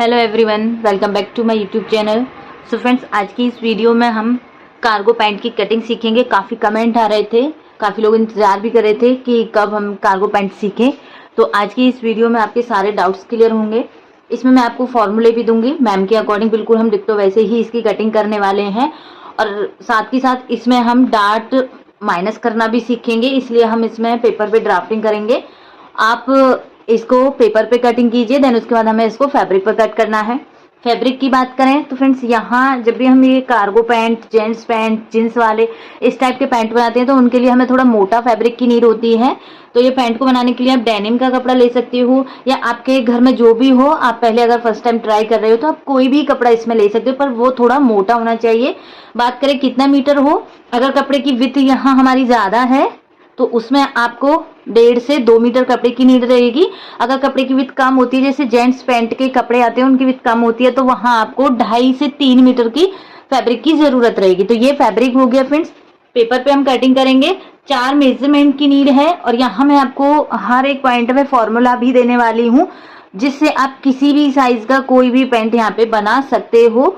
Hello everyone, welcome back to my YouTube channel. So friends, आज की इस video में हम कार्गो पैंट की कटिंग सीखेंगे। काफ़ी कमेंट आ रहे थे, काफ़ी लोग इंतज़ार भी कर रहे थे कि कब हम कार्गो पैंट सीखें। तो आज की इस वीडियो में आपके सारे डाउट्स क्लियर होंगे। इसमें मैं आपको फॉर्मूले भी दूंगी, मैम के अकॉर्डिंग बिल्कुल हम डिक्टो वैसे ही इसकी कटिंग करने वाले हैं। और साथ ही साथ इसमें हम डार्ट माइनस करना भी सीखेंगे, इसलिए हम इसमें पेपर पे ड्राफ्टिंग करेंगे। आप इसको पेपर पे कटिंग कीजिए, देन उसके बाद हमें इसको फैब्रिक पर कट करना है। फैब्रिक की बात करें तो फ्रेंड्स, यहाँ जब भी हम ये cargo pant, gents pant, jeans वाले इस टाइप के पैंट बनाते हैं तो उनके लिए हमें थोड़ा मोटा फैब्रिक की नीड होती है। तो ये पैंट को बनाने के लिए आप डेनिम का कपड़ा ले सकते हो, या आपके घर में जो भी हो। आप पहले अगर फर्स्ट टाइम ट्राई कर रहे हो तो आप कोई भी कपड़ा इसमें ले सकते हो, पर वो थोड़ा मोटा होना चाहिए। बात करें कितना मीटर हो, अगर कपड़े की विड्थ यहाँ हमारी ज़्यादा है तो उसमें आपको 1.5 से 2 मीटर कपड़े की नीड रहेगी। अगर कपड़े की विड्थ कम होती है, जैसे जेंट्स पैंट के कपड़े आते हैं उनकी विड्थ कम होती है, तो वहां आपको 2.5 से 3 मीटर की फैब्रिक की जरूरत रहेगी। तो ये फैब्रिक हो गया फ्रेंड्स। पेपर पे हम कटिंग करेंगे। 4 मेजरमेंट की नीड है, और यहाँ मैं आपको हर एक पॉइंट में फॉर्मूला भी देने वाली हूँ, जिससे आप किसी भी साइज का कोई भी पैंट यहाँ पे बना सकते हो।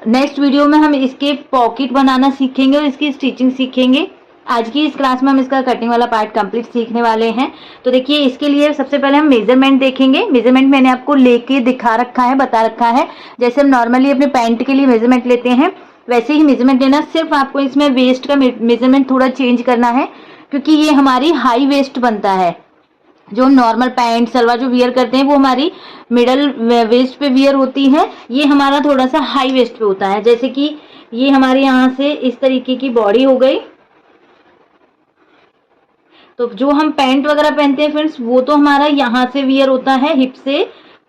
नेक्स्ट वीडियो में हम इसके पॉकेट बनाना सीखेंगे और इसकी स्टिचिंग सीखेंगे। आज की इस क्लास में हम इसका कटिंग वाला पार्ट कंप्लीट सीखने वाले हैं। तो देखिए, इसके लिए सबसे पहले हम मेजरमेंट देखेंगे। मेजरमेंट मैंने आपको लेके दिखा रखा है, बता रखा है। जैसे हम नॉर्मली अपने पैंट के लिए मेजरमेंट लेते हैं, वैसे ही मेजरमेंट लेना। सिर्फ आपको इसमें वेस्ट का मेजरमेंट थोड़ा चेंज करना है, क्योंकि ये हमारी हाई वेस्ट बनता है। जो नॉर्मल पैंट सलवार जो वियर करते हैं वो हमारी मिडल वेस्ट पे वियर होती है, ये हमारा थोड़ा सा हाई वेस्ट पे होता है। जैसे कि ये हमारे यहाँ से इस तरीके की बॉडी हो गई। तो जो हम पैंट वगैरह पहनते हैं फ्रेंड्स, वो तो हमारा यहाँ से वियर होता है हिप से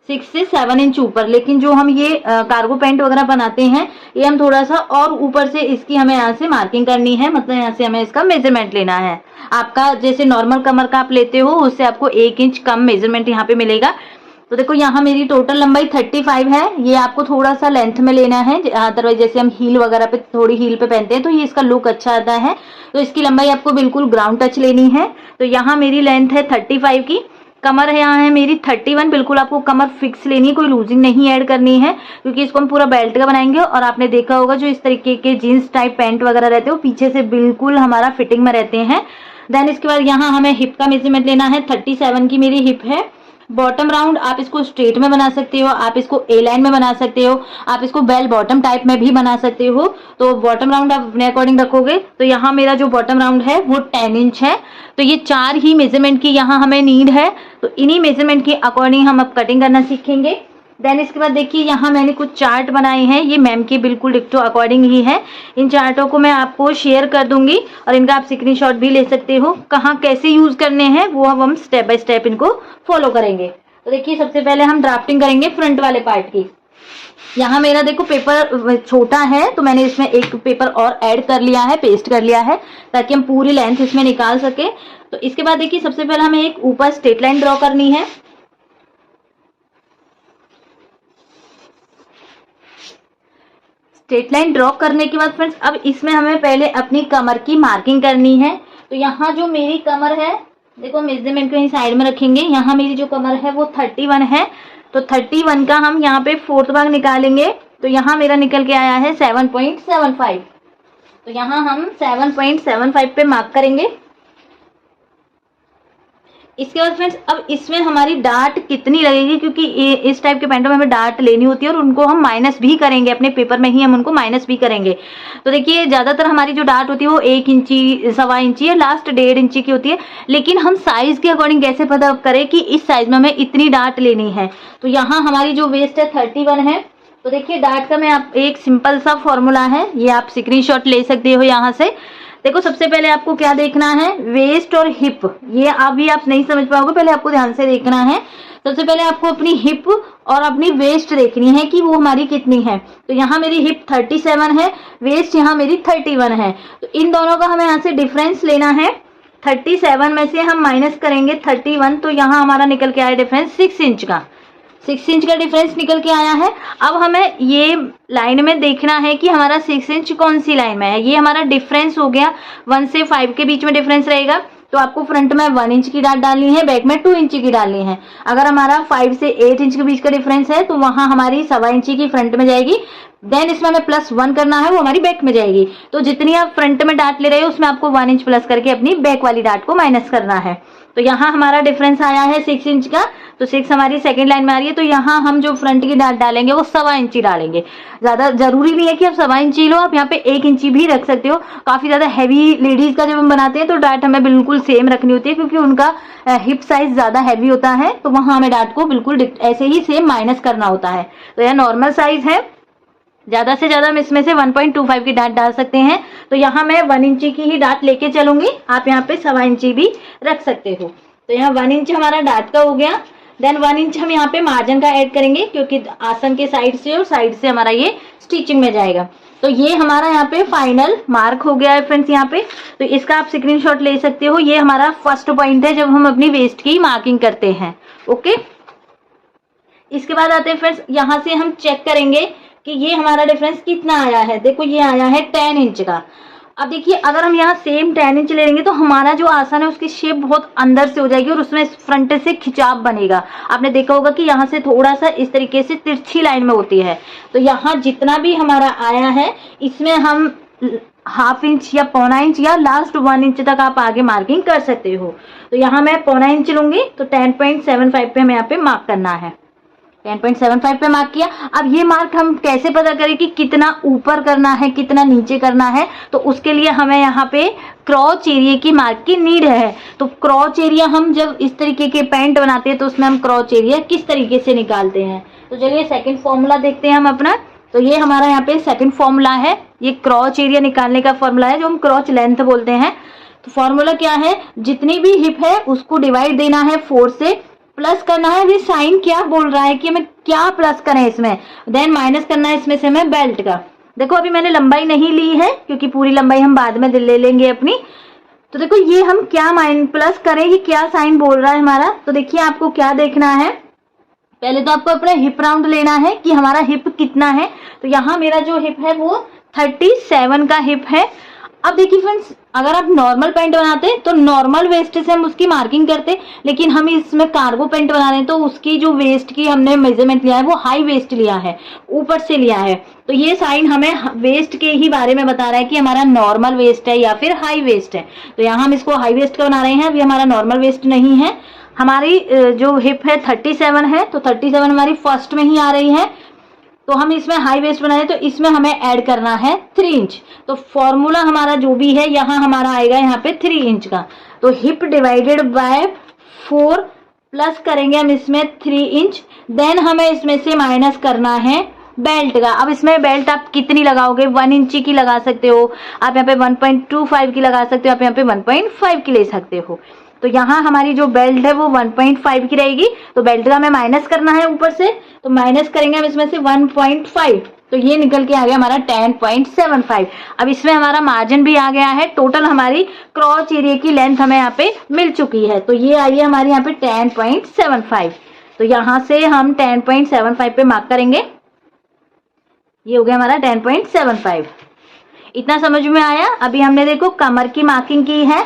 6 से 7 इंच ऊपर। लेकिन जो हम ये कार्गो पैंट वगैरह बनाते हैं, ये हम थोड़ा सा और ऊपर से इसकी हमें यहाँ से मार्किंग करनी है, मतलब यहाँ से हमें इसका मेजरमेंट लेना है। आपका जैसे नॉर्मल कमर का आप लेते हो, उससे आपको 1 इंच कम मेजरमेंट यहाँ पे मिलेगा। तो देखो, यहाँ मेरी टोटल लंबाई 35 है। ये आपको थोड़ा सा लेंथ में लेना है, अदरवाइज जैसे हम हील वगैरह पे, थोड़ी हील पे पहनते हैं तो ये इसका लुक अच्छा आता है। तो इसकी लंबाई आपको बिल्कुल ग्राउंड टच लेनी है। तो यहाँ मेरी लेंथ है 35 की। कमर है यहाँ है मेरी 31। बिल्कुल आपको कमर फिक्स लेनी है, कोई लूजिंग नहीं ऐड करनी है, क्योंकि इसको हम पूरा बेल्ट का बनाएंगे। और आपने देखा होगा जो इस तरीके के जीन्स टाइप पैंट वगैरह रहते हैं वो पीछे से बिल्कुल हमारा फिटिंग में रहते हैं। देन इसके बाद यहाँ हमें हिप का मेजरमेंट लेना है। 37 की मेरी हिप है। बॉटम राउंड आप इसको स्ट्रेट में बना सकते हो, आप इसको ए लाइन में बना सकते हो, आप इसको बेल बॉटम टाइप में भी बना सकते हो। तो बॉटम राउंड आप अपने अकॉर्डिंग रखोगे। तो यहाँ मेरा जो बॉटम राउंड है वो 10 इंच है। तो ये 4 ही मेजरमेंट की यहाँ हमें नीड है। तो इन्हीं मेजरमेंट के अकॉर्डिंग हम अब कटिंग करना सीखेंगे। देन इसके बाद देखिए, यहाँ मैंने कुछ चार्ट बनाए हैं, ये मैम के बिल्कुल डिक्टो अकॉर्डिंग ही है। इन चार्टों को मैं आपको शेयर कर दूंगी और इनका आप स्क्रीनशॉट भी ले सकते हो। कहाँ कैसे यूज करने हैं वो अब हम स्टेप बाय स्टेप इनको फॉलो करेंगे। तो देखिए, सबसे पहले हम ड्राफ्टिंग करेंगे फ्रंट वाले पार्ट की। यहाँ मेरा देखो पेपर छोटा है, तो मैंने इसमें एक पेपर और ऐड कर लिया है, पेस्ट कर लिया है, ताकि हम पूरी लेंथ इसमें निकाल सके। तो इसके बाद देखिए, सबसे पहले हमें एक ऊपर स्ट्रेट लाइन ड्रॉ करनी है। स्ट्रेट लाइन ड्रॉ करने के बाद फ्रेंड्स, अब इसमें हमें पहले अपनी कमर की मार्किंग करनी है। तो यहाँ जो मेरी कमर है, देखो मेजरमेंट को यहीं साइड में रखेंगे। यहाँ मेरी जो कमर है वो 31 है। तो 31 का हम यहाँ पे 4th भाग निकालेंगे। तो यहाँ मेरा निकल के आया है 7.75। तो यहाँ हम 7.75 पे मार्क करेंगे। इसके बाद फ्रेंड्स, अब इसमें हमारी डार्ट कितनी लगेगी, क्योंकि इस टाइप के पैंटों में हमें डार्ट लेनी होती है और उनको हम माइनस भी करेंगे, अपने पेपर में ही हम उनको माइनस भी करेंगे। तो देखिए, ज्यादातर हमारी जो डार्ट होती है वो 1 इंची, 1.25 इंची या लास्ट 1.5 इंची की होती है। लेकिन हम साइज के अकॉर्डिंग कैसे पता करें कि इस साइज में हमें इतनी डार्ट लेनी है। तो यहाँ हमारी जो वेस्ट है 31 है। तो देखिए, डार्ट का मैं आप एक सिंपल सा फॉर्मूला है, ये आप स्क्रीनशॉट ले सकते हो यहाँ से। देखो, सबसे पहले आपको क्या देखना है, वेस्ट और हिप। ये अभी आप नहीं समझ पाओगे, पहले आपको ध्यान से देखना है। सबसे पहले आपको अपनी हिप और अपनी वेस्ट देखनी है कि वो हमारी कितनी है। तो यहाँ मेरी हिप 37 है, वेस्ट यहाँ मेरी 31 है। तो इन दोनों का हमें यहाँ से डिफरेंस लेना है। 37 में से हम माइनस करेंगे 31, तो यहाँ हमारा निकल के आया डिफरेंस 6 इंच का। 6 इंच का डिफरेंस निकल के आया है। अब हमें ये लाइन में देखना है कि हमारा 6 इंच कौन सी लाइन में है। ये हमारा डिफरेंस हो गया, 1 से 5 के बीच में डिफरेंस रहेगा। तो आपको फ्रंट में 1 इंच की डाट डालनी है, बैक में 2 इंच की डालनी है। अगर हमारा 5 से 8 इंच के बीच का डिफरेंस है तो वहां हमारी 1.25 इंची की फ्रंट में जाएगी। देन इसमें हमें +1 करना है, वो हमारी बैक में जाएगी। तो जितनी आप फ्रंट में डाट ले रहे हो उसमें आपको 1 इंच प्लस करके अपनी बैक वाली डाट को माइनस करना है। तो यहाँ हमारा डिफरेंस आया है 6 इंच का, तो 6 हमारी सेकंड लाइन में आ रही है। तो यहाँ हम जो फ्रंट की डाट डालेंगे वो 1.25 इंची डालेंगे। ज्यादा जरूरी नहीं है कि आप 1.25 इंची लो, आप यहाँ पे 1 इंची भी रख सकते हो। काफी ज्यादा हैवी लेडीज का जब हम बनाते हैं तो डाट हमें बिल्कुल सेम रखनी होती है, क्योंकि उनका हिप साइज ज्यादा हैवी होता है, तो वहां हमें डाट को बिल्कुल ऐसे ही सेम माइनस करना होता है। तो यह नॉर्मल साइज है, ज्यादा से ज्यादा हम इसमें से 1.25 की डाट डाल सकते हैं। तो यहाँ मैं 1 इंची की ही डाट लेके चलूंगी, आप यहाँ पे 1.25 इंची भी रख सकते हो। तो यहाँ 1 इंच हमारा डाट का हो गया। देन 1 इंच हम यहाँ पे मार्जिन का ऐड करेंगे, क्योंकि आसन के साइड से और साइड से हमारा ये स्टिचिंग में जाएगा। तो ये हमारा यहाँ पे फाइनल मार्क हो गया है फ्रेंड्स यहाँ पे। तो इसका आप स्क्रीनशॉट ले सकते हो। ये हमारा फर्स्ट पॉइंट है जब हम अपनी वेस्ट की मार्किंग करते हैं। ओके, इसके बाद आते हैं फ्रेंड्स, यहाँ से हम चेक करेंगे कि ये हमारा डिफरेंस कितना आया है। देखो ये आया है 10 इंच का। अब देखिए अगर हम यहाँ सेम 10 इंच ले लेंगे तो हमारा जो आसन है उसकी शेप बहुत अंदर से हो जाएगी और उसमें फ्रंट से खिंचाव बनेगा। आपने देखा होगा कि यहाँ से थोड़ा सा इस तरीके से तिरछी लाइन में होती है। तो यहाँ जितना भी हमारा आया है इसमें हम 1/2 इंच या 1.25 इंच या लास्ट 1 इंच तक आप आगे मार्किंग कर सकते हो। तो यहाँ मैं 1.25 इंच लूंगी, तो 10.75 पे हमें यहाँ पे मार्क करना है। 10.75 पे मार्क किया। अब ये मार्क हम कैसे पता करें कि कितना ऊपर करना है कितना नीचे करना है, तो उसके लिए हमें यहाँ पे क्रॉच एरिया की मार्क की नीड है। तो क्रॉच एरिया हम जब इस तरीके के पैंट बनाते हैं तो उसमें हम क्रॉच एरिया किस तरीके से निकालते हैं। तो चलिए सेकंड फॉर्मूला देखते हैं हम अपना। तो ये हमारा यहाँ पे सेकंड फॉर्मूला है, ये क्रॉच एरिया निकालने का फॉर्मूला है जो हम क्रॉच लेंथ बोलते हैं। तो फॉर्मूला क्या है, जितनी भी हिप है उसको डिवाइड देना है 4 से, प्लस करना है। ये साइन क्या बोल रहा है कि हमें क्या प्लस करें इसमें, देन माइनस करना है इसमें से हमें बेल्ट का। देखो अभी मैंने लंबाई नहीं ली है क्योंकि पूरी लंबाई हम बाद में ले लेंगे अपनी। तो देखो ये हम क्या प्लस करें, ये क्या साइन बोल रहा है हमारा। तो देखिए आपको क्या देखना है, पहले तो आपको अपना हिप राउंड लेना है कि हमारा हिप कितना है। तो यहाँ मेरा जो हिप है वो 37 का हिप है। अब देखिए फ्रेंड्स, अगर आप नॉर्मल पैंट बनाते तो नॉर्मल वेस्ट से हम उसकी मार्किंग करते, लेकिन हम इसमें कार्गो पैंट बना रहे हैं तो उसकी जो वेस्ट की हमने मेजरमेंट लिया है वो हाई वेस्ट लिया है, ऊपर से लिया है। तो ये साइन हमें वेस्ट के ही बारे में बता रहा है कि हमारा नॉर्मल वेस्ट है या फिर हाई वेस्ट है। तो यहाँ हम इसको हाई वेस्ट का बना रहे हैं, अभी हमारा नॉर्मल वेस्ट नहीं है। हमारी जो हिप है 37 है, तो 37 हमारी फर्स्ट में ही आ रही है। तो हम इसमें हाई वेस्ट बनाए तो इसमें हमें ऐड करना है 3 इंच। तो फॉर्मूला हमारा जो भी है यहाँ हमारा आएगा यहाँ पे 3 इंच का। तो हिप डिवाइडेड बाय 4 प्लस करेंगे हम इसमें 3 इंच, देन हमें इसमें से माइनस करना है बेल्ट का। अब इसमें बेल्ट आप कितनी लगाओगे, 1 इंची की लगा सकते हो आप, यहाँ पे 1.25 की लगा सकते हो आप, यहाँ पे 1.5 की ले सकते हो। तो यहाँ हमारी जो बेल्ट है वो 1.5 की रहेगी। तो बेल्ट का हमें माइनस करना है ऊपर से, तो माइनस करेंगे हम इसमें से 1.5, तो ये निकल के आ गया हमारा 10.75। अब इसमें हमारा मार्जिन भी आ गया है। टोटल हमारी क्रॉच एरिया की लेंथ हमें यहाँ पे मिल चुकी है। तो ये आई है हमारी यहाँ पे 10.75। तो यहाँ से हम 10.75 पे मार्क करेंगे। ये हो गया हमारा 10.75। इतना समझ में आया। अभी हमने देखो कमर की मार्किंग की है,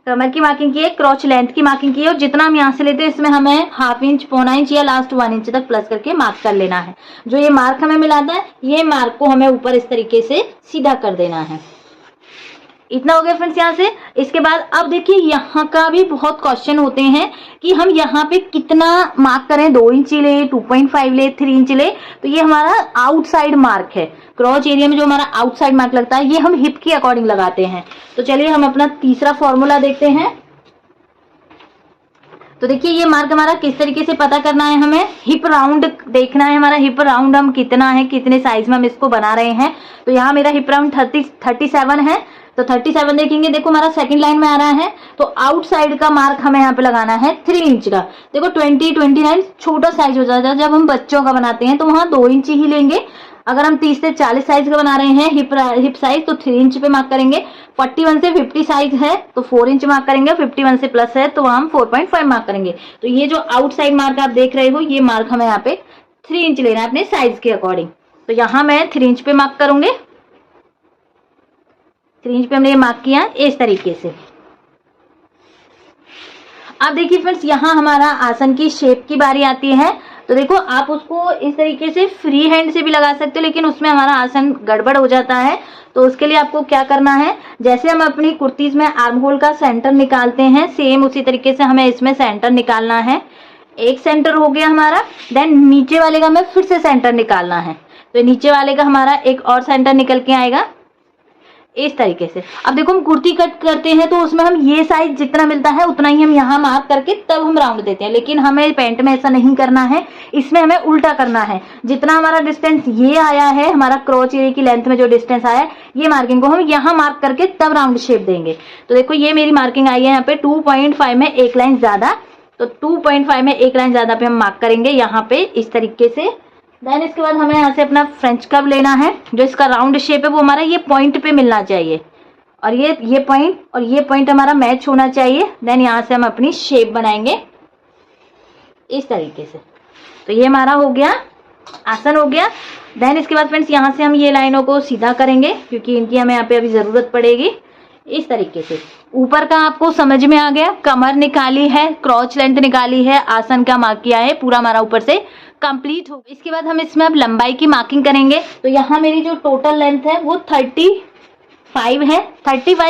कमर की मार्किंग की है, क्रॉच लेंथ की मार्किंग की है, और जितना हम यहाँ से लेते हैं इसमें हमें 1/2 इंच, 1.25 इंच या लास्ट 1 इंच तक प्लस करके मार्क कर लेना है। जो ये मार्क हमें मिलाता है ये मार्क को हमें ऊपर इस तरीके से सीधा कर देना है। इतना हो गया फ्रेंड्स यहाँ से। इसके बाद अब देखिए यहाँ का भी बहुत क्वेश्चन होते हैं कि हम यहाँ पे कितना मार्क करें, 2 इंच ले, 2.5 ले, 3 इंच ले। तो ये हमारा आउटसाइड मार्क है। क्रॉच एरिया में जो हमारा आउटसाइड मार्क लगता है ये हम हिप के अकॉर्डिंग लगाते हैं। तो चलिए हम अपना तीसरा फॉर्मूला देखते हैं। तो देखिए ये मार्क हमारा किस तरीके से पता करना है, हमें हिप राउंड देखना है। हमारा हिप राउंड हम कितना है, कितने साइज में हम इसको बना रहे हैं। तो यहाँ मेरा हिप राउंड 37 है। तो 37 देखेंगे, देखो हमारा सेकंड लाइन में आ रहा है। तो आउटसाइड का मार्क हमें यहाँ पे लगाना है 3 इंच का। देखो 29 छोटा साइज हो जाता है। जब हम बच्चों का बनाते हैं तो वहाँ 2 इंच ही लेंगे। अगर हम 30 से 40 साइज का बना रहे हैं हिप साइज तो 3 इंच पे मार्क करेंगे। 41 से 50 साइज है तो 4 इंच मार्क करेंगे। 51 से प्लस है तो हम 4.5 मार्क करेंगे। तो ये जो आउटसाइड मार्क आप देख रहे हो ये मार्क हमें यहाँ पे 3 इंच लेना है अपने साइज के अकॉर्डिंग। तो यहाँ मैं 3 इंच पे मार्क करूंगे। 3 इंच पे हमने ये मार्क किया इस तरीके से। अब देखिए फ्रेंड्स, यहाँ हमारा आसन की शेप की बारी आती है। तो देखो आप उसको इस तरीके से फ्री हैंड से भी लगा सकते हो, लेकिन उसमें हमारा आसन गड़बड़ हो जाता है। तो उसके लिए आपको क्या करना है, जैसे हम अपनी कुर्तीज में आर्म होल का सेंटर निकालते हैं, सेम उसी तरीके से हमें इसमें सेंटर निकालना है। एक सेंटर हो गया हमारा, देन नीचे वाले का हमें फिर से सेंटर निकालना है। तो नीचे वाले का हमारा एक और सेंटर निकल के आएगा इस तरीके से। अब देखो हम कुर्ती कट करते हैं तो उसमें हम ये साइज जितना मिलता है उतना ही हम यहाँ मार्क करके तब हम राउंड देते हैं, लेकिन हमें पैंट में ऐसा नहीं करना है। इसमें हमें उल्टा करना है। जितना हमारा डिस्टेंस ये आया है, हमारा क्रॉच एरिया की लेंथ में जो डिस्टेंस आया है, ये मार्किंग को हम यहाँ मार्क करके तब राउंड शेप देंगे। तो देखो ये मेरी मार्किंग आई है यहाँ पे 2.5 में एक लाइन ज्यादा। तो 2.5 में एक लाइन ज्यादा पे हम मार्क करेंगे यहाँ पे इस तरीके से। देन इसके बाद हमें यहाँ से अपना फ्रेंच कर्व लेना है। जो इसका राउंड शेप है वो हमारा ये पॉइंट पे मिलना चाहिए, और ये पॉइंट और ये पॉइंट हमारा मैच होना चाहिए। देन यहाँ से हम अपनी शेप बनाएंगे इस तरीके से। तो ये हमारा हो गया, आसन हो गया। देन इसके बाद फ्रेंड्स यहाँ से हम ये लाइनों को सीधा करेंगे, क्योंकि इनकी हमें यहाँ पे अभी जरूरत पड़ेगी इस तरीके से। ऊपर का आपको समझ में आ गया, कमर निकाली है, क्रॉच लेंथ निकाली है, आसन का मार्क किया है, पूरा हमारा ऊपर से कंप्लीट हो। इसके बाद हम इसमें अब लंबाई की मार्किंग करेंगे। तो यहाँ मेरी जो टोटल लेंथ है वो 35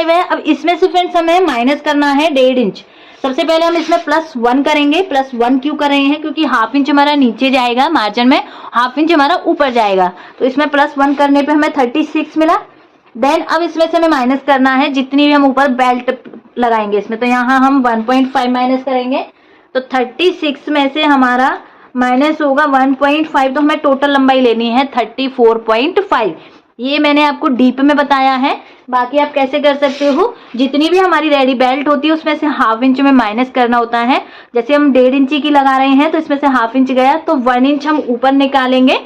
है। अब इसमें से फ्रेंड्स हमें माइनस करना है 1.5 इंच। सबसे पहले हम इसमें +1 करेंगे। +1 क्यों कर रहे हैं, क्योंकि ½ इंच हमारा नीचे जाएगा मार्जिन में, ½ इंच हमारा ऊपर जाएगा। तो इसमें +1 करने पे हमें 36 मिला। देन अब इसमें से हमें माइनस करना है जितनी भी हम ऊपर बेल्ट लगाएंगे इसमें। तो यहाँ हम 1.5 माइनस करेंगे। तो 36 में से हमारा माइनस होगा 1.5। तो हमें टोटल लंबाई लेनी है 34.5। ये मैंने आपको डीप में बताया है। बाकी आप कैसे कर सकते हो, जितनी भी हमारी रेडी बेल्ट होती है उसमें से ½ इंच में माइनस करना होता है। जैसे हम 1.5 इंची की लगा रहे हैं तो इसमें से ½ इंच गया, तो 1 इंच हम ऊपर निकालेंगे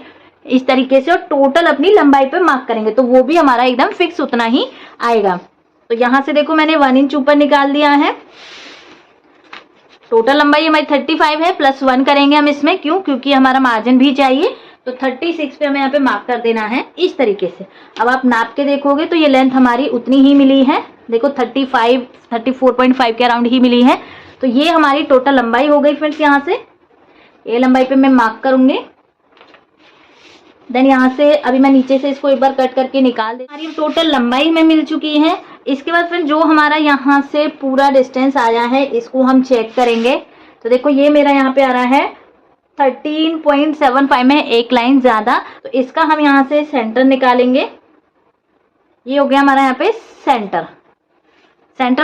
इस तरीके से, और टोटल अपनी लंबाई पे मार्क करेंगे। तो वो भी हमारा एकदम फिक्स उतना ही आएगा। तो यहाँ से देखो मैंने 1 इंच ऊपर निकाल दिया है। टोटल लंबाई हमारी 35 है, +1 करेंगे हम इसमें। क्यों, क्योंकि हमारा मार्जिन भी चाहिए। तो 36 पे हमें यहाँ पे मार्क कर देना है इस तरीके से। अब आप नाप के देखोगे तो ये लेंथ हमारी उतनी ही मिली है। देखो 34.5 के अराउंड ही मिली है। तो ये हमारी टोटल लंबाई हो गई फ्रेंड्स। यहाँ से ये लंबाई पे मैं मार्क करूंगी। देन यहाँ से अभी मैं नीचे से इसको एक बार कट करके निकाल दे। हमारी टोटल लंबाई में मिल चुकी है। इसके बाद फिर जो हमारा यहाँ से पूरा डिस्टेंस आया है इसको हम चेक करेंगे। तो देखो ये मेरा यहाँ पे आ रहा है 13.75 में एक लाइन ज्यादा। तो इसका हम यहाँ से सेंटर निकालेंगे। ये हो गया हमारा यहाँ पे सेंटर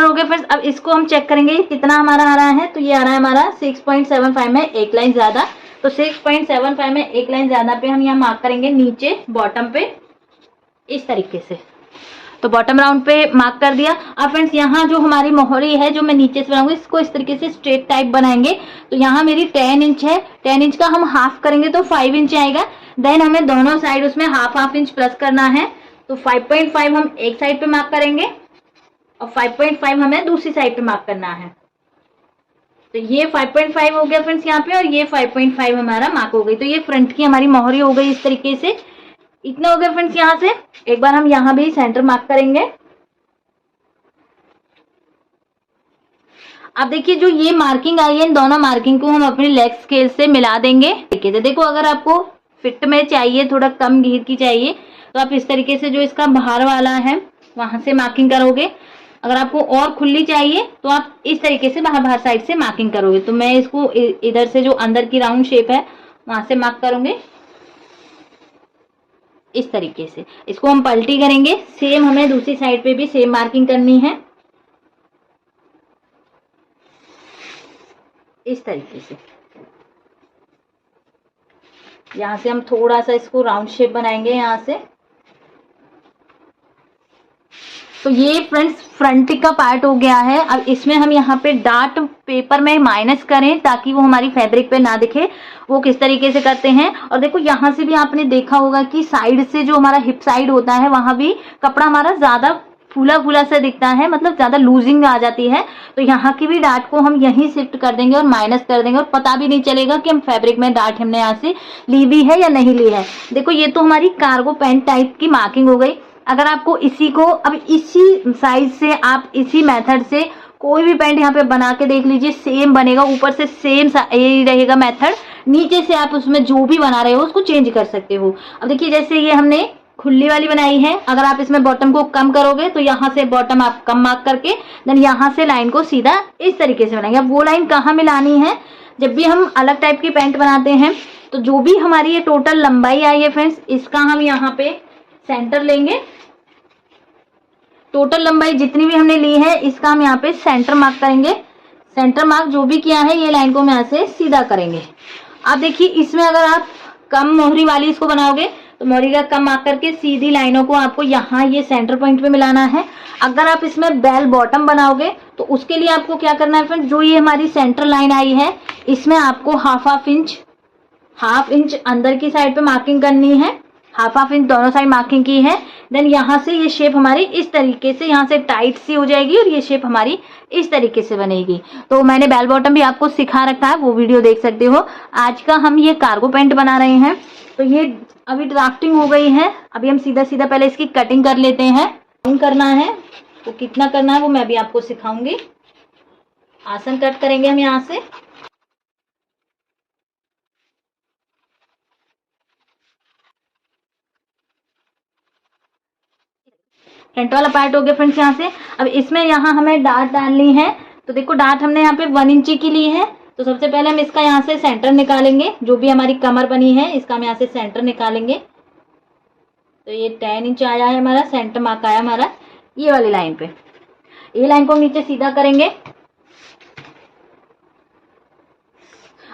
हो गया। फिर अब इसको हम चेक करेंगे कितना हमारा आ रहा है। तो ये आ रहा है हमारा 6.75 में एक लाइन ज्यादा। तो 6.75 में एक लाइन ज्यादा पे हम यहाँ मार्क करेंगे नीचे बॉटम पे इस तरीके से। तो बॉटम राउंड पे मार्क कर दिया। अब फ्रेंड्स यहाँ जो हमारी मोहरी है जो मैं नीचे से बनाऊंगी, इसको इस तरीके से स्ट्रेट टाइप बनाएंगे। तो यहाँ मेरी 10 इंच है, 10 इंच का हम हाफ करेंगे तो 5 इंच आएगा। देन हमें दोनों साइड उसमें ½ इंच प्लस करना है। तो 5.5 हम एक साइड पे मार्क करेंगे और 5.5 हमें दूसरी साइड पे मार्क करना है। तो ये 5.5 हो गया फ्रेंड्स यहाँ पे, और ये 5.5 हमारा मार्क हो गई। तो ये फ्रंट की हमारी मोहरी हो गई इस तरीके से। इतना हो गया फ्रेंड्स। यहाँ से एक बार हम यहाँ भी सेंटर मार्क करेंगे। अब देखिए जो ये मार्किंग आई है, इन दोनों मार्किंग को हम अपनी लेग स्केल से मिला देंगे। देखो अगर आपको फिट में चाहिए, थोड़ा कम घेर की चाहिए, तो आप इस तरीके से जो इसका बाहर वाला है वहां से मार्किंग करोगे। अगर आपको और खुली चाहिए तो आप इस तरीके से बाहर साइड से मार्किंग करोगे। तो मैं इसको इधर से जो अंदर की राउंड शेप है वहां से मार्क करूंगे इस तरीके से। इसको हम पलटी करेंगे। सेम हमें दूसरी साइड पे भी सेम मार्किंग करनी है इस तरीके से। यहां से हम थोड़ा सा इसको राउंड शेप बनाएंगे यहाँ से। तो ये फ्रेंड्स फ्रंट का पार्ट हो गया है। अब इसमें हम यहाँ पे डार्ट पेपर में माइनस करें ताकि वो हमारी फैब्रिक पे ना दिखे, वो किस तरीके से करते हैं। और देखो यहाँ से भी आपने देखा होगा कि साइड से जो हमारा हिप साइड होता है वहां भी कपड़ा हमारा ज्यादा फूला फूला सा दिखता है, मतलब ज्यादा लूजिंग आ जाती है। तो यहाँ की भी डार्ट को हम यहीं शिफ्ट कर देंगे और माइनस कर देंगे, और पता भी नहीं चलेगा कि हम फैब्रिक में डार्ट हमने यहाँ से ली भी है या नहीं ली है। देखो ये तो हमारी कार्गो पैंट टाइप की मार्किंग हो गई। अगर आपको इसी को अब इसी साइज से आप इसी मेथड से कोई भी पैंट यहाँ पे बना के देख लीजिए, सेम बनेगा, ऊपर से सेम यही रहेगा मेथड, नीचे से आप उसमें जो भी बना रहे हो उसको चेंज कर सकते हो। अब देखिए जैसे ये हमने खुली वाली बनाई है, अगर आप इसमें बॉटम को कम करोगे तो यहाँ से बॉटम आप कम मार्क करके देन यहाँ से लाइन को सीधा इस तरीके से बनाएंगे। अब वो लाइन कहाँ मिलानी है, जब भी हम अलग टाइप की पैंट बनाते हैं तो जो भी हमारी ये टोटल लंबाई आई है फ्रेंड्स, इसका हम यहाँ पे सेंटर लेंगे। टोटल लंबाई जितनी भी हमने ली है इसका हम यहाँ पे सेंटर मार्क करेंगे। सेंटर मार्क जो भी किया है ये लाइन को हम यहाँ से सीधा करेंगे। अब देखिए इसमें अगर आप कम मोहरी वाली इसको बनाओगे तो मोहरी का कम मार्क करके सीधी लाइनों को आपको यहाँ ये सेंटर पॉइंट पे मिलाना है। अगर आप इसमें बेल बॉटम बनाओगे तो उसके लिए आपको क्या करना है फ्रेंड्स, जो ये हमारी सेंटर लाइन आई है इसमें आपको हाफ इंच अंदर की साइड पे मार्किंग करनी है, हाफ इंच दोनों साइड मार्किंग की है। देन यहाँ से ये शेप हमारी इस तरीके से यहाँ से टाइट सी हो जाएगी और ये शेप हमारी इस तरीके से बनेगी। तो मैंने बेल बॉटम भी आपको सिखा रखा है, वो वीडियो देख सकते हो। आज का हम ये कार्गो पैंट बना रहे हैं। तो ये अभी ड्राफ्टिंग हो गई है, अभी हम सीधा सीधा पहले इसकी कटिंग कर लेते हैं। कटिंग करना है तो कितना करना है वो मैं अभी आपको सिखाऊंगी। आसन कट करेंगे हम यहाँ से। फ्रंट वाला पार्ट हो गया फ्रेंड्स यहाँ से। अब इसमें यहाँ हमें डार्ट डालनी है। तो देखो डार्ट हमने यहाँ पे 1 इंची की ली है। तो सबसे पहले हम इसका यहाँ से सेंटर निकालेंगे, जो भी हमारी कमर बनी है इसका हम यहाँ से सेंटर निकालेंगे। तो ये 10 इंच आया है हमारा, सेंटर मार्क आया हमारा ये वाली लाइन पे। ये लाइन को हम नीचे सीधा करेंगे।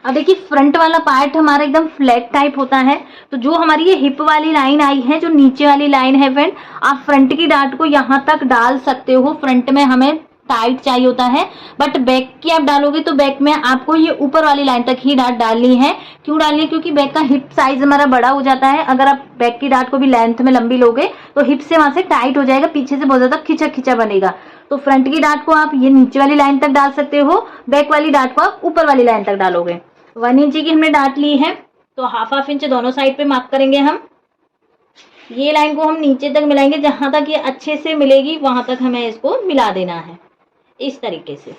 अब देखिए फ्रंट वाला पार्ट हमारा एकदम फ्लैट टाइप होता है, तो जो हमारी ये हिप वाली लाइन आई है, जो नीचे वाली लाइन है फ्रेंड, आप फ्रंट की डार्ट को यहाँ तक डाल सकते हो। फ्रंट में हमें टाइट चाहिए होता है, बट बैक की आप डालोगे तो बैक में आपको ये ऊपर वाली लाइन तक ही डार्ट डालनी है। क्यों डालनी है, क्योंकि बैक का हिप साइज हमारा बड़ा हो जाता है। अगर आप बैक की डार्ट को भी लेंथ में लंबी लोगे तो हिप से वहां से टाइट हो जाएगा, पीछे से बहुत ज्यादा खिंचा खिंचा बनेगा। तो फ्रंट की डार्ट को आप ये नीचे वाली लाइन तक डाल सकते हो, बैक वाली डार्ट को आप ऊपर वाली लाइन तक डालोगे। 1 इंच की हमने डार्ट ली है, तो हाफ इंच दोनों साइड पे मार्क करेंगे हम। ये लाइन को हम नीचे तक मिलाएंगे, जहां तक ये अच्छे से मिलेगी वहां तक हमें इसको मिला देना है इस तरीके से।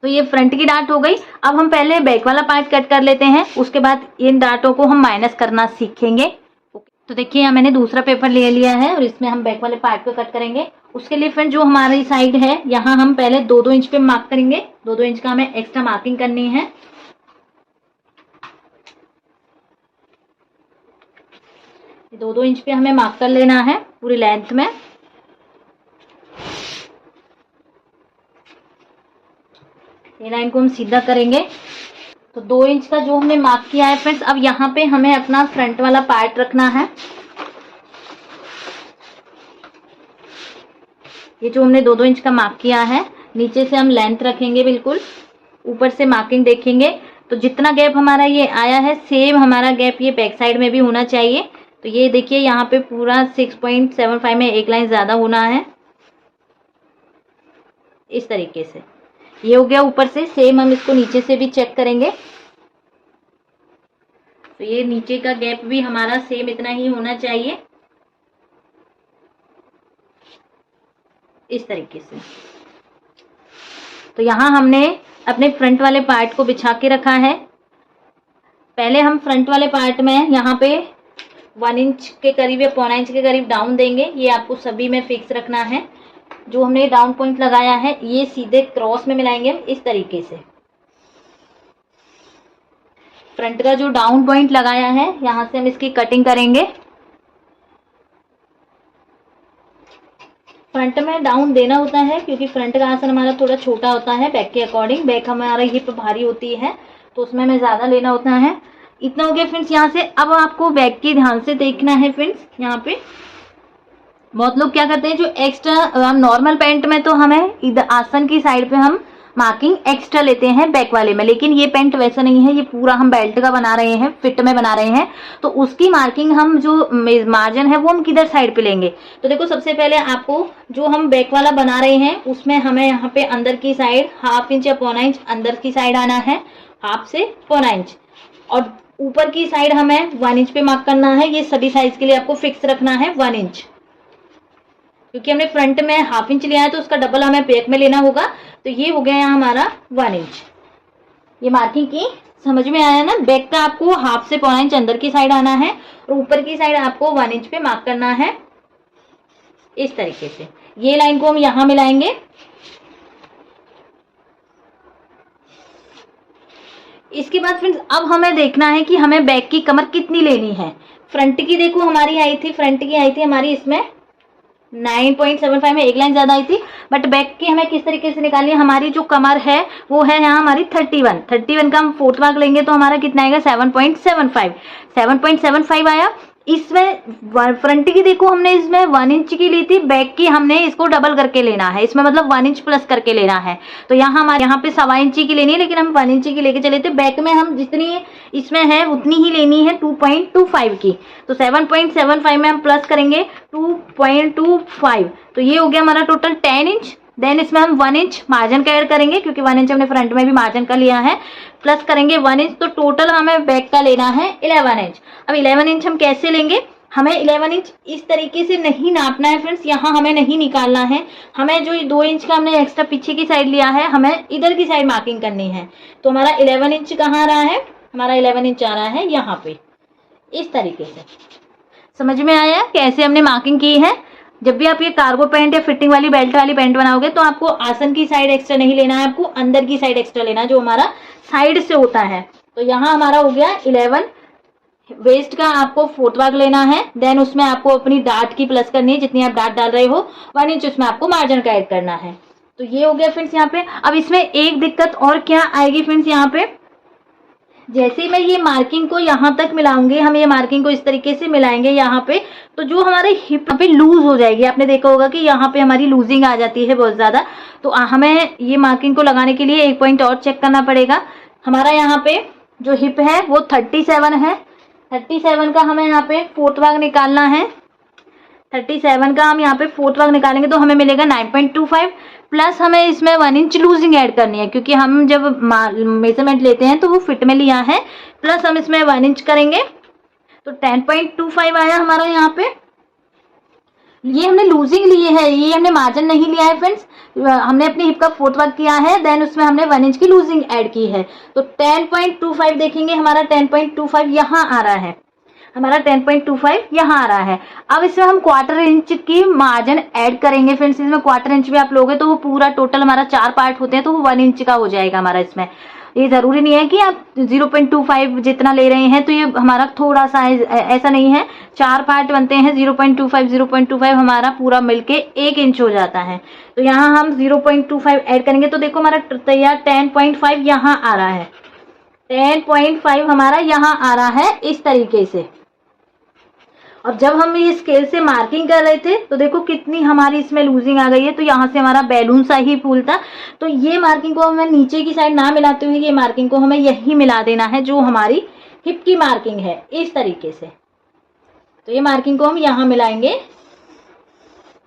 तो ये फ्रंट की डार्ट हो गई। अब हम पहले बैक वाला पार्ट कट कर लेते हैं, उसके बाद इन डार्टों को हम माइनस करना सीखेंगे। तो देखिए यहाँ मैंने दूसरा पेपर ले लिया है और इसमें हम बैक वाले पार्ट को कट करेंगे। उसके लिए फ्रेंड जो हमारी साइड है यहाँ हम पहले 2-2 इंच पे मार्क करेंगे। 2-2 इंच का हमें एक्स्ट्रा मार्किंग करनी है। 2-2 इंच पे हमें मार्क कर लेना है पूरी लेंथ में। ये लाइन को हम सीधा करेंगे। तो 2 इंच का जो हमने मार्क किया है फ्रेंड्स, अब यहाँ पे हमें अपना फ्रंट वाला पार्ट रखना है। ये जो हमने 2-2 इंच का मार्क किया है, नीचे से हम लेंथ रखेंगे, बिल्कुल ऊपर से मार्किंग देखेंगे। तो जितना गैप हमारा ये आया है सेम हमारा गैप ये बैक साइड में भी होना चाहिए। तो ये देखिए यहाँ पे पूरा 6.75 में एक लाइन ज्यादा होना है इस तरीके से। ये हो गया ऊपर से। सेम हम इसको नीचे से भी चेक करेंगे। तो ये नीचे का गैप भी हमारा सेम इतना ही होना चाहिए इस तरीके से। तो यहाँ हमने अपने फ्रंट वाले पार्ट को बिछा के रखा है। पहले हम फ्रंट वाले पार्ट में यहाँ पे 1 इंच के करीब या 1.25 इंच के करीब डाउन देंगे। ये आपको सभी में फिक्स रखना है। जो हमने डाउन पॉइंट लगाया है ये सीधे क्रॉस में मिलाएंगे हम इस तरीके से। फ्रंट का जो डाउन पॉइंट लगाया है यहाँ से हम इसकी कटिंग करेंगे। फ्रंट में डाउन देना होता है क्योंकि फ्रंट का आसन हमारा थोड़ा छोटा होता है बैक के अकॉर्डिंग। बैक हमारा हिप भारी होती है तो उसमें हमें ज्यादा लेना होता है। इतना हो गया फ्रेंड्स यहाँ से। अब आपको बैक की ध्यान से देखना है फ्रेंड्स। यहाँ पे बहुत लोग क्या करते हैं, जो एक्स्ट्रा नॉर्मल पैंट में तो हमें आसन की साइड पे हम मार्किंग एक्स्ट्रा लेते हैं बैक वाले में, लेकिन ये पैंट वैसा नहीं है। ये पूरा हम बेल्ट का बना रहे हैं, फिट में बना रहे हैं, तो उसकी मार्किंग हम जो मार्जिन है वो हम किधर साइड पे लेंगे। तो देखो सबसे पहले आपको जो हम बैक वाला बना रहे हैं उसमें हमें यहाँ पे अंदर की साइड 1/2 इंच या 1.25 इंच अंदर की साइड आना है, 1/2 से 1.25 इंच, और ऊपर की साइड हमें 1 इंच पे मार्क करना है। ये सभी साइज के लिए आपको फिक्स रखना है 1 इंच। क्योंकि हमने फ्रंट में 1/2 इंच लिया है तो उसका डबल हमें बैक में लेना होगा। तो ये हो गया यहाँ हमारा 1 इंच। ये मार्किंग की समझ में आया ना। बैक का आपको 1/2 से 1.25 इंच अंदर की साइड आना है और ऊपर की साइड आपको 1 इंच पे मार्क करना है इस तरीके से। ये लाइन को हम यहां मिलाएंगे। इसके बाद फ्रेंड्स अब हमें देखना है कि हमें बैक की कमर कितनी लेनी है। फ्रंट की देखो हमारी आई थी, फ्रंट की आई थी हमारी इसमें 9.75 में, एक लाइन ज्यादा आई थी। बट बैक की हमें किस तरीके से निकालनी है, हमारी जो कमर है वो है यहाँ हमारी 31 का हम 4th भाग लेंगे तो हमारा कितना आएगा 7.75 आया। इसमें फ्रंट की देखो हमने इसमें 1 इंच की ली थी, बैक की हमने इसको डबल करके लेना है, इसमें मतलब 1 इंच प्लस करके लेना है। तो यहाँ हमारे यहाँ पे 1.25 इंच की लेनी है, लेकिन हम 1 इंच की लेके चले थे। बैक में हम जितनी इसमें है उतनी ही लेनी है 2.25 की। तो 7.75 में हम प्लस करेंगे 2.25, तो ये हो गया हमारा टोटल 10 इंच। देन इसमें हम 1 इंच मार्जिन का ऐड करेंगे, क्योंकि 1 इंच हमने फ्रंट में भी मार्जिन का लिया है, प्लस करेंगे 1 इंच। तो टोटल हमें बैक का लेना है 11 इंच। अब 11 इंच हम कैसे लेंगे, हमें 11 इंच इस तरीके से नहीं नापना है फ्रेंड्स, यहाँ हमें नहीं निकालना है। हमें जो 2 इंच का हमने एक्स्ट्रा पीछे की साइड लिया है, हमें इधर की साइड मार्किंग करनी है। तो हमारा 11 इंच कहाँ आ रहा है, हमारा 11 इंच आ रहा है यहाँ पे इस तरीके से। समझ में आया कैसे हमने मार्किंग की है। जब भी आप ये कार्गो पैंट या फिटिंग वाली बेल्ट वाली पैंट बनाओगे तो आपको आसन की साइड एक्स्ट्रा नहीं लेना है, आपको अंदर की साइड एक्स्ट्रा लेना है जो हमारा साइड से होता है। तो यहाँ हमारा हो गया 11। वेस्ट का आपको 4th भाग लेना है। देन उसमें आपको अपनी डार्ट की प्लस करनी है, जितनी आप डार्ट डाल रहे हो 1 इंच उसमें आपको मार्जिन का ऐड करना है। तो ये हो गया फ्रेंड्स यहाँ पे। अब इसमें एक दिक्कत और क्या आएगी फ्रेंड्स, यहाँ पे जैसे मैं ये मार्किंग को यहाँ तक मिलाऊंगी, हम ये मार्किंग को इस तरीके से मिलाएंगे यहाँ पे, तो जो हमारे हिप पे लूज हो जाएगी। आपने देखा होगा कि यहाँ पे हमारी लूजिंग आ जाती है बहुत ज्यादा। तो हमें ये मार्किंग को लगाने के लिए एक पॉइंट और चेक करना पड़ेगा। हमारा यहाँ पे जो हिप है वो 37 है। 37 का हमें यहाँ पे 4th भाग निकालना है। 37 का हम यहाँ पे 4th भाग निकालेंगे तो हमें मिलेगा 9.25, प्लस हमें इसमें 1 इंच लूजिंग ऐड करनी है, क्योंकि हम जब मेजरमेंट लेते हैं तो वो फिट में लिया है, प्लस हम इसमें 1 इंच करेंगे तो 10.25 आया हमारा यहाँ पे। ये हमने लूजिंग ली है, ये हमने मार्जिन नहीं लिया है फ्रेंड्स। हमने अपनी हिप का 4th भाग किया है, देन उसमें हमने 1 इंच की लूजिंग ऐड की है। तो 10.25 देखेंगे, हमारा 10.25 यहाँ आ रहा है, हमारा 10.25 यहाँ आ रहा है। अब इसमें हम 1/4 इंच की मार्जिन ऐड करेंगे फ्रेंड्स। इसमें 1/4 इंच भी आप लोगे तो वो पूरा टोटल हमारा 4 पार्ट होते हैं तो वो 1 इंच का हो जाएगा हमारा। इसमें ये जरूरी नहीं है कि आप 0.25 जितना ले रहे हैं तो ये हमारा थोड़ा सा ऐसा नहीं है, 4 पार्ट बनते हैं। 0.25 हमारा पूरा मिलके 1 इंच हो जाता है। तो यहाँ हम 0.25 ऐड करेंगे तो देखो हमारा तैयार 10.5 यहाँ आ रहा है। 10.5 हमारा यहाँ आ रहा है इस तरीके से। और जब हम ये स्केल से मार्किंग कर रहे थे तो देखो कितनी हमारी इसमें लूजिंग आ गई है। तो यहाँ से हमारा बैलून सा ही फूल था। तो ये मार्किंग को हमें नीचे की साइड ना मिलाते हुए ये मार्किंग को हमें यही मिला देना है जो हमारी हिप की मार्किंग है इस तरीके से। तो ये मार्किंग को हम यहाँ मिलाएंगे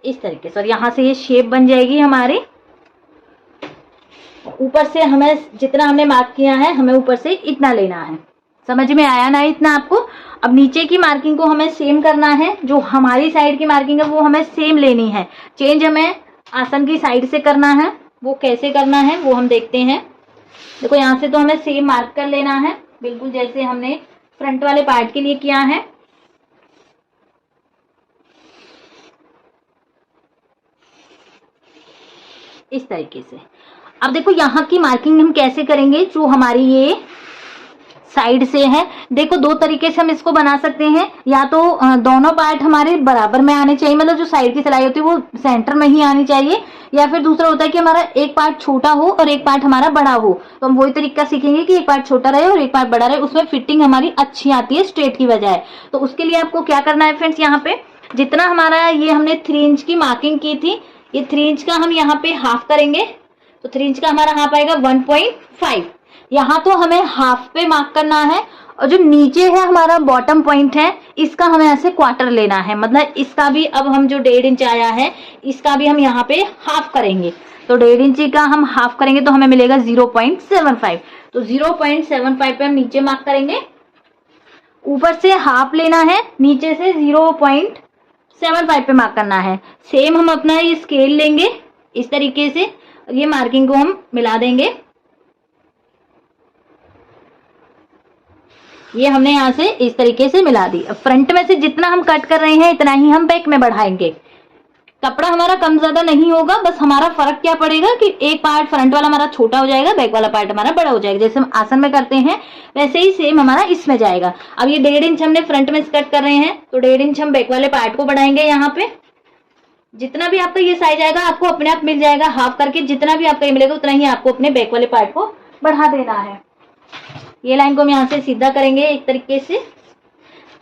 इस तरीके से और यहाँ से ये शेप बन जाएगी हमारी। ऊपर से हमें जितना हमने मार्क किया है हमें ऊपर से इतना लेना है। समझ में आया ना इतना आपको। अब नीचे की मार्किंग को हमें सेम करना है, जो हमारी साइड की मार्किंग है वो हमें सेम लेनी है। चेंज हमें आसन की साइड से करना है, वो कैसे करना है वो हम देखते हैं। देखो यहाँ से तो हमें सेम मार्क कर लेना है, बिल्कुल जैसे हमने फ्रंट वाले पार्ट के लिए किया है। इस तरीके से। अब देखो यहाँ की मार्किंग हम कैसे करेंगे, जो हमारी ये साइड से है। देखो 2 तरीके से हम इसको बना सकते हैं, या तो दोनों पार्ट हमारे बराबर में आने चाहिए, मतलब जो साइड की सिलाई होती है वो सेंटर में ही आनी चाहिए, या फिर दूसरा होता है कि हमारा एक पार्ट छोटा हो और एक पार्ट हमारा बड़ा हो। तो हम वही तरीका सीखेंगे कि एक पार्ट छोटा रहे और एक पार्ट बड़ा रहे, उसमें फिटिंग हमारी अच्छी आती है स्ट्रेट की बजाय। तो उसके लिए आपको क्या करना है फ्रेंड्स, यहाँ पे जितना हमारा ये हमने 3 इंच की मार्किंग की थी, ये 3 इंच का हम यहाँ पे हाफ करेंगे। तो 3 इंच का हमारा हाफ आएगा 1.5। यहाँ तो हमें हाफ पे मार्क करना है, और जो नीचे है हमारा बॉटम पॉइंट है इसका हमें ऐसे 1/4 लेना है, मतलब इसका भी अब हम जो 1.5 इंच आया है इसका भी हम यहाँ पे हाफ करेंगे। तो 1.5 इंच का हम हाफ करेंगे तो हमें मिलेगा 0.75। तो 0.75 पे हम नीचे मार्क करेंगे, ऊपर से हाफ लेना है, नीचे से 7.5 पे मार्क करना है। सेम हम अपना ये स्केल लेंगे इस तरीके से, ये मार्किंग को हम मिला देंगे। ये हमने यहाँ से इस तरीके से मिला दी। अब फ्रंट में से जितना हम कट कर रहे हैं इतना ही हम बैक में बढ़ाएंगे। कपड़ा हमारा कम ज्यादा नहीं होगा, बस हमारा फर्क क्या पड़ेगा कि एक पार्ट फ्रंट वाला हमारा छोटा हो जाएगा, बैक वाला पार्ट हमारा बड़ा हो जाएगा। जैसे हम आसन में करते हैं वैसे ही सेम हमारा इसमें जाएगा। अब ये 1.5 इंच हमने फ्रंट में कट कर रहे हैं तो 1.5 इंच हम बैक वाले पार्ट को बढ़ाएंगे। यहाँ पे जितना भी आपका ये साइज आएगा आपको अपने आप मिल जाएगा, हाफ करके जितना भी आपका ये मिलेगा उतना ही आपको अपने बैक वाले पार्ट को बढ़ा देना है। ये लाइन को हम यहाँ से सीधा करेंगे एक तरीके से।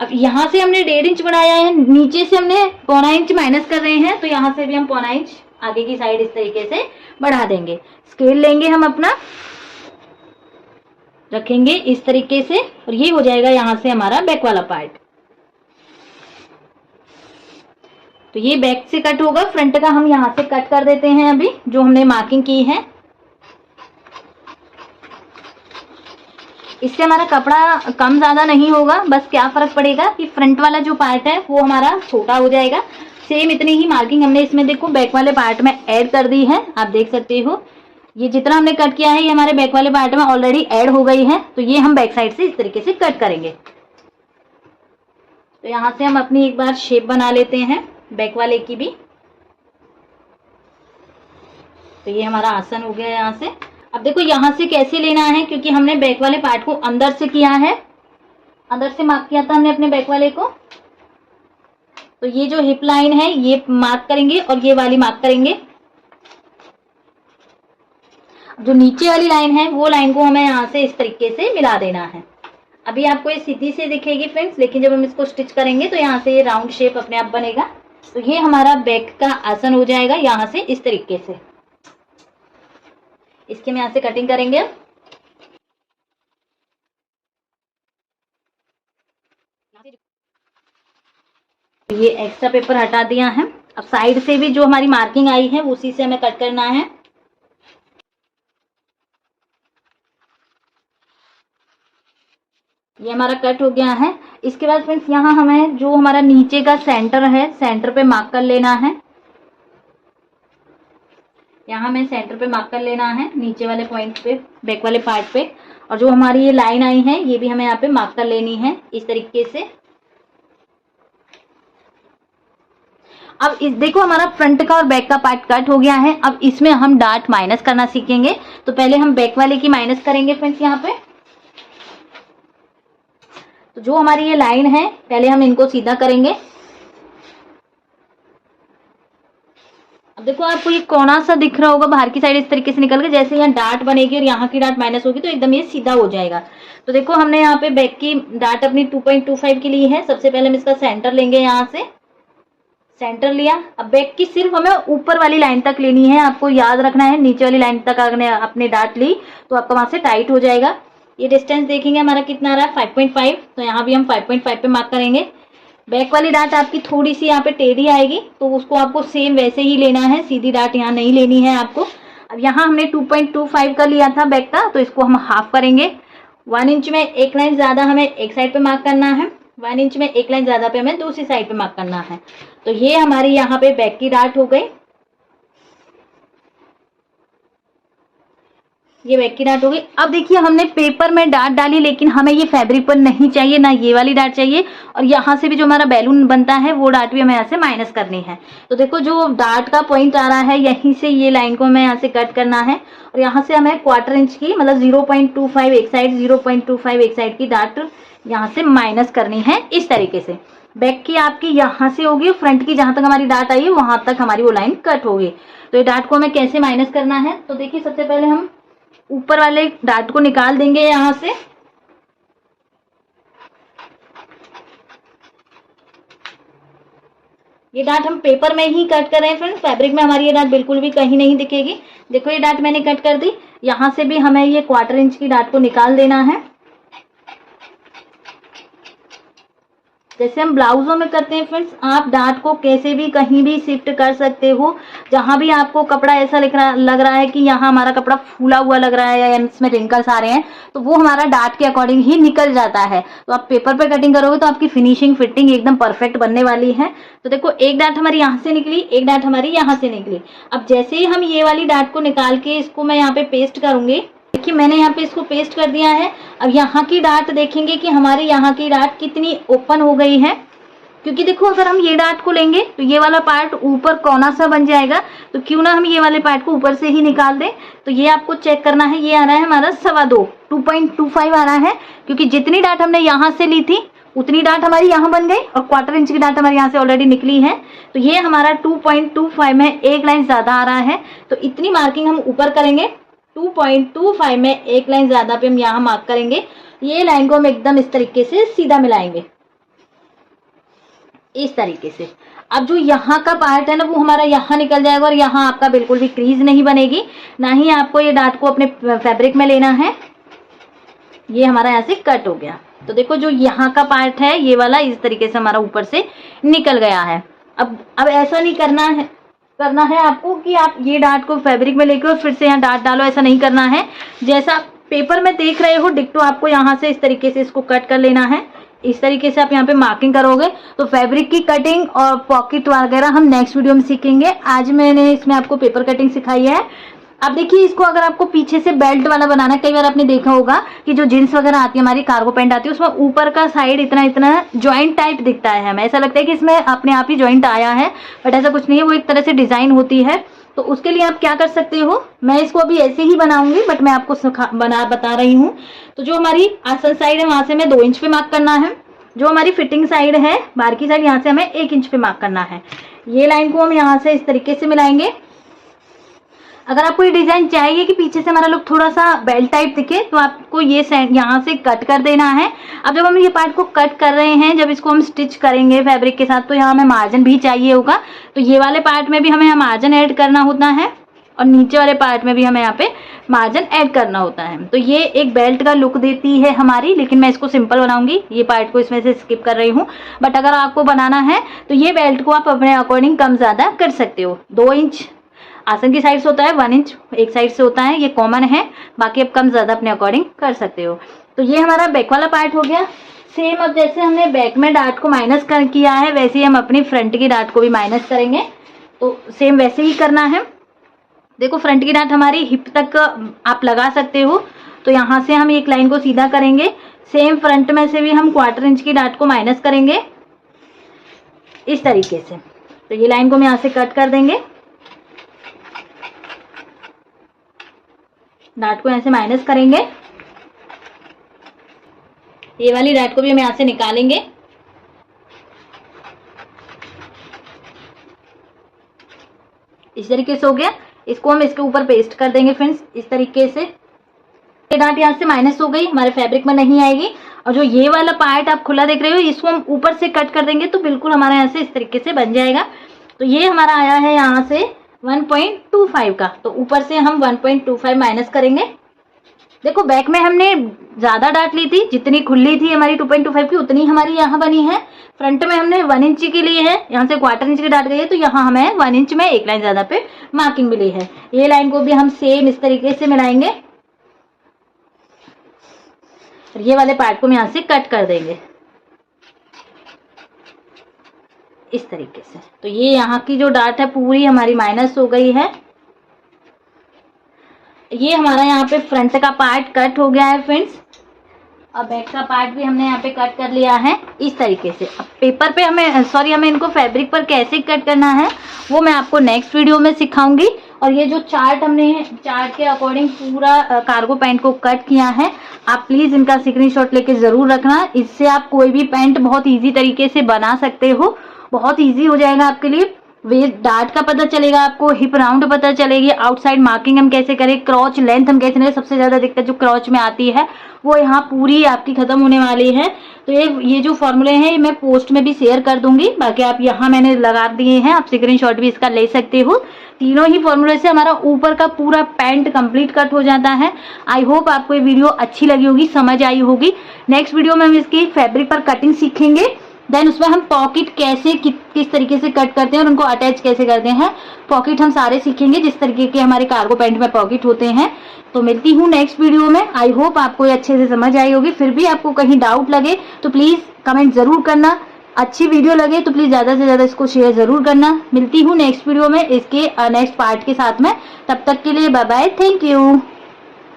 अब यहाँ से हमने 1.5 इंच बढ़ाया है, नीचे से हमने 1.25 इंच माइनस कर रहे हैं, तो यहाँ से भी हम 1.25 इंच आगे की साइड इस तरीके से बढ़ा देंगे। स्केल लेंगे हम अपना, रखेंगे इस तरीके से और ये हो जाएगा यहाँ से हमारा बैक वाला पार्ट। तो ये बैक से कट होगा, फ्रंट का हम यहाँ से कट कर देते हैं अभी जो हमने मार्किंग की है। इससे हमारा कपड़ा कम ज्यादा नहीं होगा, बस क्या फर्क पड़ेगा कि फ्रंट वाला जो पार्ट है वो हमारा छोटा हो जाएगा। सेम इतनी ही मार्किंग हमने इसमें देखो बैक वाले पार्ट में ऐड कर दी है। आप देख सकते हो ये जितना हमने कट किया है ये हमारे बैक वाले पार्ट में ऑलरेडी ऐड हो गई है। तो ये हम बैक साइड से इस तरीके से कट करेंगे। तो यहाँ से हम अपनी एक बार शेप बना लेते हैं बैक वाले की भी। तो ये हमारा आसन हो गया यहाँ से। अब देखो यहाँ से कैसे लेना है, क्योंकि हमने बैक वाले पार्ट को अंदर से किया है, अंदर से मार्क किया था हमने अपने बैक वाले को। तो ये जो हिप लाइन है ये मार्क करेंगे और ये वाली मार्क करेंगे। जो नीचे वाली लाइन है वो लाइन को हमें यहाँ से इस तरीके से मिला देना है। अभी आपको ये सीधी से दिखेगी फ्रेंड्स, लेकिन जब हम इसको स्टिच करेंगे तो यहाँ से ये राउंड शेप अपने आप बनेगा। तो ये हमारा बैक का आसन हो जाएगा यहाँ से इस तरीके से। इसके हम यहाँ से कटिंग करेंगे। ये एक्स्ट्रा पेपर हटा दिया है। अब साइड से भी जो हमारी मार्किंग आई है उसी से हमें कट करना है। ये हमारा कट हो गया है। इसके बाद फ्रेंड्स यहाँ हमें जो हमारा नीचे का सेंटर है, सेंटर पे मार्क कर लेना है। यहाँ हमें सेंटर पे मार्क कर लेना है नीचे वाले पॉइंट पे, बैक वाले पार्ट पे। और जो हमारी ये लाइन आई है ये भी हमें यहाँ पे मार्क कर लेनी है इस तरीके से। अब इस देखो हमारा फ्रंट का और बैक का पार्ट कट हो गया है। अब इसमें हम डार्ट माइनस करना सीखेंगे। तो पहले हम बैक वाले की माइनस करेंगे फ्रेंड्स यहाँ पे। तो जो हमारी ये लाइन है पहले हम इनको सीधा करेंगे। अब देखो आपको ये कोना सा दिख रहा होगा बाहर की साइड इस तरीके से निकल के, जैसे यहाँ डार्ट बनेगी और यहाँ की डार्ट माइनस होगी तो एकदम ये सीधा हो जाएगा। तो देखो हमने यहाँ पे बैक की डार्ट अपनी 2.25 की ली है। सबसे पहले हम इसका सेंटर लेंगे, यहाँ से सेंटर लिया। अब बैक की सिर्फ हमें ऊपर वाली लाइन तक लेनी है, आपको याद रखना है। नीचे वाली लाइन तक अगर आपने डार्ट ली तो आपका वहां से टाइट हो जाएगा। ये डिस्टेंस देखेंगे हमारा कितना आ रहा है 5.5। तो यहाँ भी हम 5.5 पे मार्क करेंगे। बैक वाली डार्ट आपकी थोड़ी सी यहाँ पे टेढ़ी आएगी तो उसको आपको सेम वैसे ही लेना है, सीधी डार्ट यहाँ नहीं लेनी है आपको। अब यहाँ हमने 2.25 का लिया था बैक का, तो इसको हम हाफ करेंगे। 1 इंच में एक लाइन ज्यादा हमें एक साइड पे मार्क करना है, 1 इंच में एक लाइन ज्यादा पे हमें दूसरी साइड पे मार्क करना है। तो ये हमारी यहाँ पे बैक की डार्ट हो गई, ये बैक की डार्ट हो गई। अब देखिए हमने पेपर में डार्ट डाली, लेकिन हमें ये फैब्रिक पर नहीं चाहिए, ना ये वाली डार्ट चाहिए। और यहाँ से भी जो हमारा बैलून बनता है वो डार्ट भी हमें यहाँ से माइनस करनी है। तो देखो जो डार्ट का पॉइंट आ रहा है यहीं से ये लाइन को हमें यहाँ से कट करना है। और यहाँ से हमें 1/4 इंच की मतलब 0.25 एक साइड, 0.25 एक साइड की डार्ट यहाँ से माइनस करनी है इस तरीके से। बैक की आपकी यहाँ से होगी, फ्रंट की जहां तक हमारी डार्ट आई है वहां तक हमारी वो लाइन कट होगी। तो ये डार्ट को हमें कैसे माइनस करना है, तो देखिए सबसे पहले हम ऊपर वाले डार्ट को निकाल देंगे यहाँ से। ये डार्ट हम पेपर में ही कट कर रहे हैं फ्रेंड्स, फैब्रिक में हमारी ये डार्ट बिल्कुल भी कहीं नहीं दिखेगी। देखो ये डार्ट मैंने कट कर दी। यहाँ से भी हमें ये 1/4 इंच की डार्ट को निकाल देना है। जैसे हम ब्लाउजों में करते हैं फ्रेंड्स, आप डार्ट को कैसे भी कहीं भी शिफ्ट कर सकते हो। जहां भी आपको कपड़ा ऐसा लग रहा है कि यहाँ हमारा कपड़ा फूला हुआ लग रहा है या इसमें रिंकल्स आ रहे हैं, तो वो हमारा डार्ट के अकॉर्डिंग ही निकल जाता है। तो आप पेपर पे कटिंग करोगे तो आपकी फिनिशिंग फिटिंग एकदम परफेक्ट बनने वाली है। तो देखो एक डार्ट हमारी यहाँ से निकली, एक डार्ट हमारी यहाँ से निकली। अब जैसे ही हम ये वाली डार्ट को निकाल के इसको मैं यहाँ पे पेस्ट करूंगी, देखिए मैंने यहाँ पे इसको पेस्ट कर दिया है। अब यहाँ की डार्ट देखेंगे कि हमारे यहाँ की डार्ट कितनी ओपन हो गई है, क्योंकि देखो अगर हम ये डार्ट को लेंगे तो ये वाला पार्ट ऊपर कोना सा बन जाएगा, तो क्यों ना हम ये वाले पार्ट को ऊपर से ही निकाल दें। तो ये आपको चेक करना है, ये आ रहा है हमारा 2.25 आ रहा है, क्योंकि जितनी डार्ट हमने यहाँ से ली थी उतनी डार्ट हमारी यहाँ बन गई और 1/4 इंच की डार्ट हमारे यहाँ से ऑलरेडी निकली है। तो ये हमारा 2.25 में एक लाइन ज्यादा आ रहा है, तो इतनी मार्किंग हम ऊपर करेंगे। 2.25 में एक लाइन ज्यादा पे हम यहाँ मार्क करेंगे। ये लाइन को हम एकदम इस तरीके से सीधा मिलाएंगे, इस तरीके से। अब जो यहाँ का पार्ट है ना वो हमारा यहाँ निकल जाएगा और यहाँ आपका बिल्कुल भी क्रीज नहीं बनेगी, ना ही आपको ये डार्ट को अपने फैब्रिक में लेना है। ये हमारा यहाँ से कट हो गया। तो देखो जो यहाँ का पार्ट है ये वाला इस तरीके से हमारा ऊपर से निकल गया है। अब ऐसा नहीं करना है आपको कि आप ये डार्ट को फैब्रिक में लेके और फिर से यहाँ डार्ट डालो, ऐसा नहीं करना है। जैसा पेपर में देख रहे हो डिक्टो आपको यहाँ से इस तरीके से इसको कट कर लेना है। इस तरीके से आप यहाँ पे मार्किंग करोगे तो फैब्रिक की कटिंग और पॉकेट वगैरह हम नेक्स्ट वीडियो में सीखेंगे। आज मैंने इसमें आपको पेपर कटिंग सिखाई है। अब देखिए इसको अगर आपको पीछे से बेल्ट वाला बनाना है, कई बार आपने देखा होगा कि जो जींस वगैरह आती है हमारी कार्गो पैंट आती है उसमें ऊपर का साइड इतना जॉइंट टाइप दिखता है, हमें ऐसा लगता है कि इसमें अपने आप ही जॉइंट आया है, बट ऐसा कुछ नहीं है, वो एक तरह से डिजाइन होती है। तो उसके लिए आप क्या कर सकते हो, मैं इसको अभी ऐसे ही बनाऊंगी बट मैं आपको बता रही हूँ। तो जो हमारी आसन साइड है वहां से हमें 2 इंच पे मार्क करना है, जो हमारी फिटिंग साइड है बाहर की साइड यहाँ से हमें 1 इंच पे मार्क करना है। ये लाइन को हम यहाँ से इस तरीके से मिलाएंगे। अगर आपको ये डिजाइन चाहिए कि पीछे से हमारा लुक थोड़ा सा बेल्ट टाइप दिखे तो आपको ये यहाँ से कट कर देना है। अब जब हम ये पार्ट को कट कर रहे हैं, जब इसको हम स्टिच करेंगे फैब्रिक के साथ, तो यहाँ हमें मार्जिन भी चाहिए होगा। तो ये वाले पार्ट में भी हमें मार्जिन ऐड करना होता है और नीचे वाले पार्ट में भी हमें यहाँ पे मार्जिन ऐड करना होता है। तो ये एक बेल्ट का लुक देती है हमारी, लेकिन मैं इसको सिंपल बनाऊंगी, ये पार्ट को इसमें से स्किप कर रही हूँ। बट अगर आपको बनाना है तो ये बेल्ट को आप अपने अकॉर्डिंग कम ज्यादा कर सकते हो। 2 इंच आसन की साइड से होता है, 1 इंच एक साइड से होता है, ये कॉमन है, बाकी आप कम ज्यादा अपने अकॉर्डिंग कर सकते हो। तो ये हमारा बैक वाला पार्ट हो गया। सेम अब जैसे हमने बैक में डार्ट को माइनस किया है वैसे ही हम अपनी फ्रंट की डार्ट को भी माइनस करेंगे। तो सेम वैसे ही करना है। देखो फ्रंट की डार्ट हमारी हिप तक आप लगा सकते हो, तो यहाँ से हम एक लाइन को सीधा करेंगे। सेम फ्रंट में से भी हम 1/4 इंच की डार्ट को माइनस करेंगे इस तरीके से। तो ये लाइन को हम यहाँ से कट कर देंगे, डार्ट को यहाँ से माइनस करेंगे, ये वाली डार्ट को भी हम यहाँ से निकालेंगे। इस तरीके से हो गया। इसको हम इसके ऊपर पेस्ट कर देंगे फ्रेंड्स, इस तरीके से। ये डार्ट यहाँ से माइनस हो गई, हमारे फैब्रिक में नहीं आएगी। और जो ये वाला पार्ट आप खुला देख रहे हो इसको हम ऊपर से कट कर देंगे तो बिल्कुल हमारे यहाँ से इस तरीके से बन जाएगा। तो ये हमारा आया है यहाँ से 1.25 का, तो ऊपर से हम 1.25 माइनस करेंगे। देखो बैक में हमने ज्यादा डार्ट ली थी, जितनी खुली थी हमारी 2.25 की उतनी हमारी यहाँ बनी है। फ्रंट में हमने 1 इंच की ली है, यहाँ से 1/4 इंच की डार्ट गई है, तो यहाँ हमें 1 इंच में एक लाइन ज्यादा पे मार्किंग मिली है। ये लाइन को भी हम सेम इस तरीके से मिलाएंगे, ये वाले पार्ट को हम यहाँ से कट कर देंगे इस तरीके से। तो ये यहाँ की जो डार्ट है पूरी हमारी माइनस हो गई है। ये हमारा यहाँ पे फ्रंट का पार्ट कट हो गया है फ्रेंड्स, और बैक का पार्ट भी हमने यहाँ पे कट कर लिया है इस तरीके से। अब पेपर पे हमें इनको फैब्रिक पर कैसे कट करना है वो मैं आपको नेक्स्ट वीडियो में सिखाऊंगी। और ये जो चार्ट हमने चार्ट के अकॉर्डिंग पूरा कार्गो पैंट को कट किया है, आप प्लीज इनका स्क्रीनशॉट लेके जरूर रखना। इससे आप कोई भी पैंट बहुत ईजी तरीके से बना सकते हो, बहुत ईजी हो जाएगा आपके लिए। वेस्ट डार्ट का पता चलेगा आपको, हिप राउंड पता चलेगी, आउटसाइड मार्किंग हम कैसे करें, क्रॉच लेंथ हम कैसे करें। सबसे ज्यादा दिक्कत जो क्रॉच में आती है वो यहाँ पूरी आपकी खत्म होने वाली है। तो ये जो फॉर्मूले हैं मैं पोस्ट में भी शेयर कर दूंगी, बाकी आप यहाँ मैंने लगा दिए हैं, आप स्क्रीनशॉट भी इसका ले सकते हो। तीनों ही फॉर्मूले से हमारा ऊपर का पूरा पैंट कंप्लीट कट हो जाता है। आई होप आपको ये वीडियो अच्छी लगी होगी, समझ आई होगी। नेक्स्ट वीडियो में हम इसकी फैब्रिक पर कटिंग सीखेंगे। देन उसमें हम पॉकेट कैसे किस तरीके से कट करते हैं और उनको अटैच कैसे करते हैं, पॉकेट हम सारे सीखेंगे जिस तरीके के हमारे कार्गो पैंट में पॉकेट होते हैं। तो मिलती हूँ नेक्स्ट वीडियो में। आई होप आपको ये अच्छे से समझ आई होगी। फिर भी आपको कहीं डाउट लगे तो प्लीज कमेंट जरूर करना। अच्छी वीडियो लगे तो प्लीज ज्यादा से ज्यादा इसको शेयर जरूर करना। मिलती हूँ नेक्स्ट वीडियो में इसके नेक्स्ट पार्ट के साथ में। तब तक के लिए बाय बाय, थैंक यू।